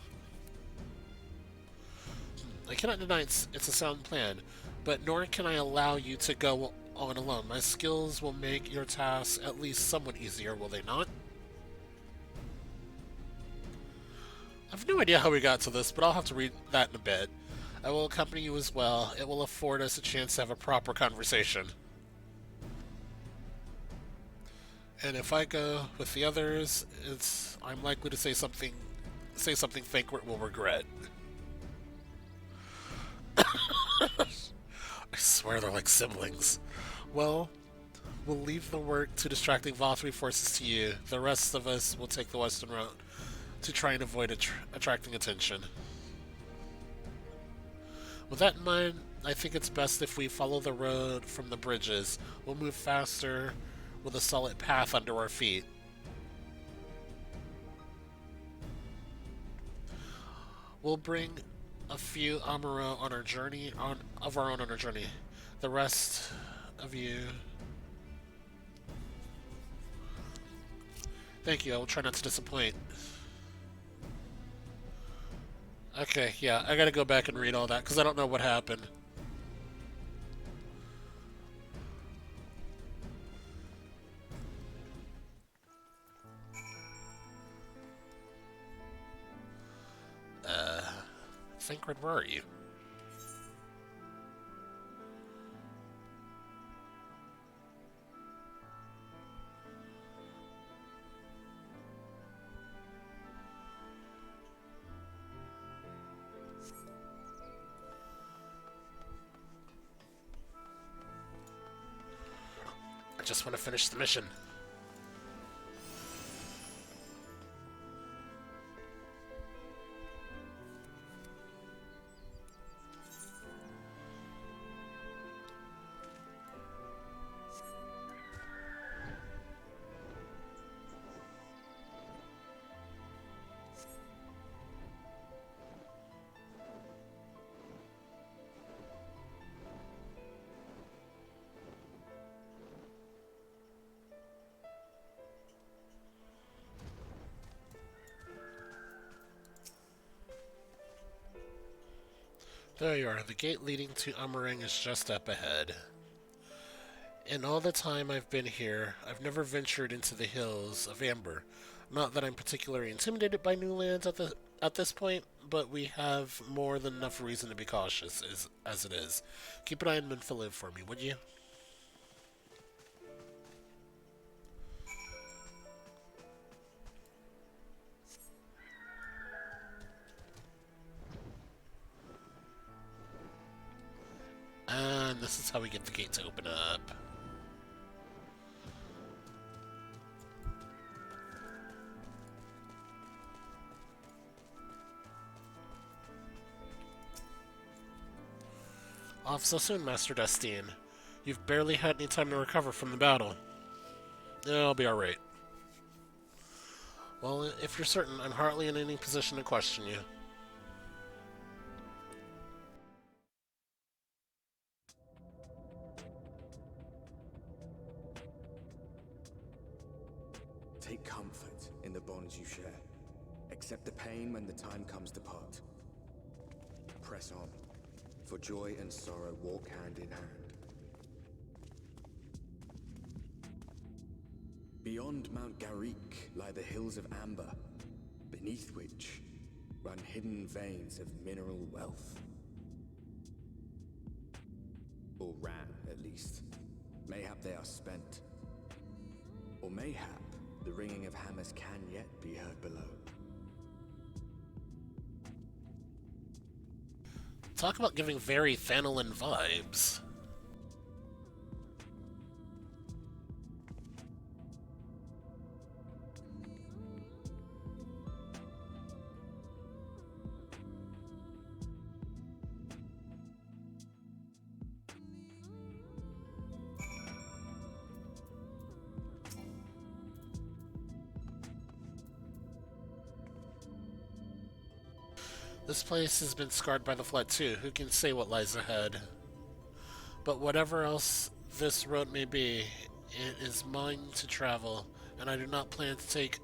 I cannot deny it's a sound plan, but nor can I allow you to go on alone. My skills will make your tasks at least somewhat easier, will they not? I have no idea how we got to this, but I'll have to read that in a bit. I will accompany you as well. It will afford us a chance to have a proper conversation. And if I go with the others, I'm likely to say something Thancred will regret. I swear they're like siblings. Well, we'll leave the work to distracting Vothri forces to you. The rest of us will take the western route to try and avoid attracting attention. With that in mind, I think it's best if we follow the road from the bridges. We'll move faster with a solid path under our feet. We'll bring a few Amuro on our journey, on our journey. The rest of you... Thank you, I will try not to disappoint. Okay, yeah, I gotta go back and read all that, because I don't know what happened. Thancred, where are you? I just want to finish the mission. There you are. The gate leading to Amarang is just up ahead. In all the time I've been here, I've never ventured into the hills of Amber. Not that I'm particularly intimidated by new lands at this point, but we have more than enough reason to be cautious as it is. Keep an eye on Minfiliv for me, would you? And this is how we get the gate to open up. Off so soon, Master Dustine. You've barely had any time to recover from the battle. I'll be alright. Well, if you're certain, I'm hardly in any position to question you. Take comfort in the bonds you share. Accept the pain when the time comes to part. Press on, for joy and sorrow walk hand in hand. Beyond Mount Garik lie the hills of Amber, beneath which run hidden veins of mineral wealth. Or ran, at least. Mayhap they are spent. Or mayhap the ringing of hammers can yet be heard below. Talk about giving very Thanolin vibes. This place has been scarred by the flood too. Who can say what lies ahead? But whatever else this road may be, it is mine to travel, and I do not plan to take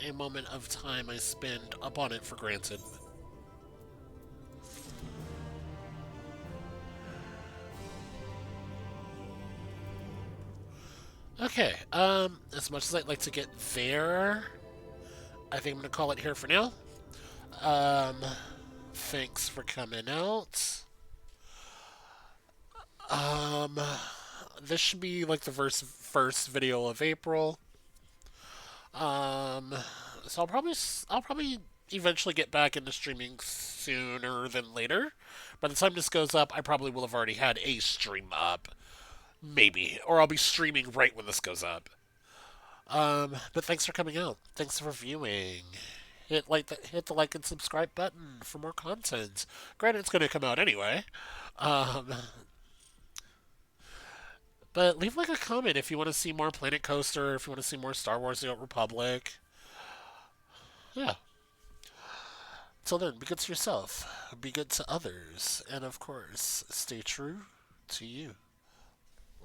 a moment of time I spend upon it for granted. Okay, as much as I'd like to get there, I think I'm going to call it here for now. Thanks for coming out. This should be like the first video of April. So I'll probably eventually get back into streaming sooner than later. By the time this goes up, I probably will have already had a stream up. Maybe. Or I'll be streaming right when this goes up. But thanks for coming out. Thanks for viewing. Hit the like and subscribe button for more content. Granted, it's going to come out anyway. But leave like a comment if you want to see more Planet Coaster, if you want to see more Star Wars: The Old Republic. Yeah. Till then, be good to yourself, be good to others, and of course, stay true to you.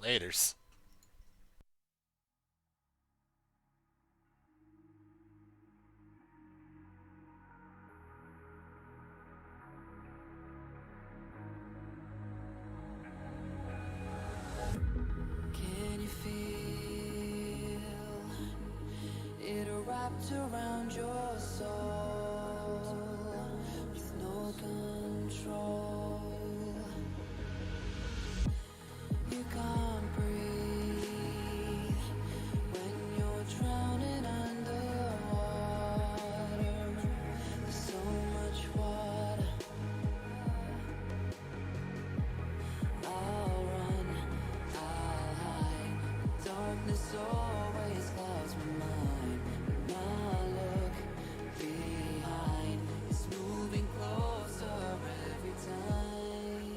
Laters. Can you feel it wrapped around your soul with no gun? control. You can't breathe when you're drowning underwater. There's so much water. I'll run, I'll hide. Darkness always clouds my mind. When I look behind, it's moving closer every time.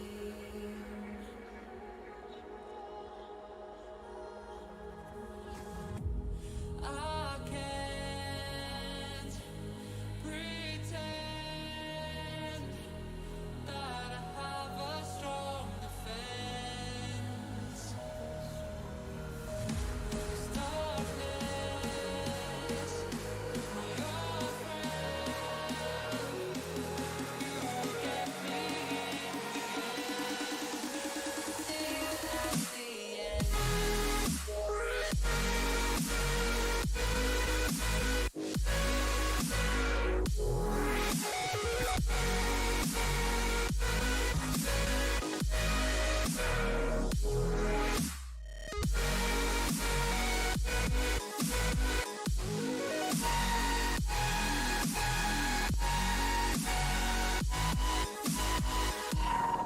I can't pretend that I have a strong defense. 'Cause darkness, my old friend, you won't get me till at the end.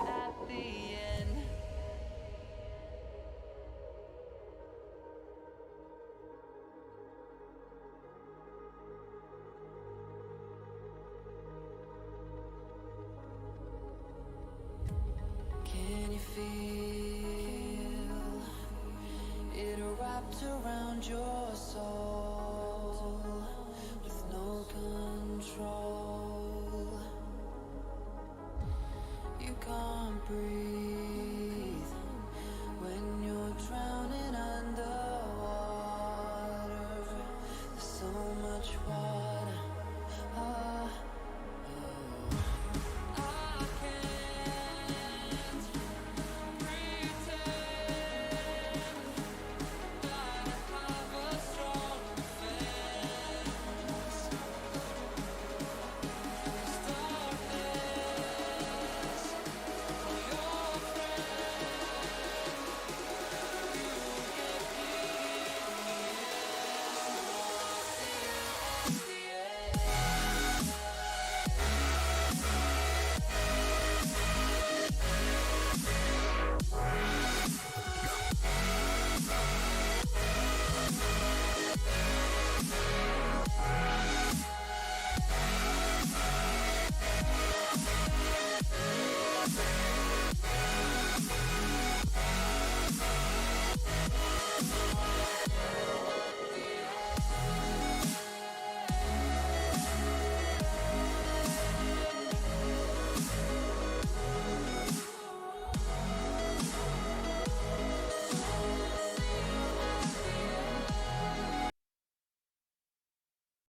At the end. Can you feel it wrapped around your soul with no control? You can't breathe when you're drowning underwater. There's so much water.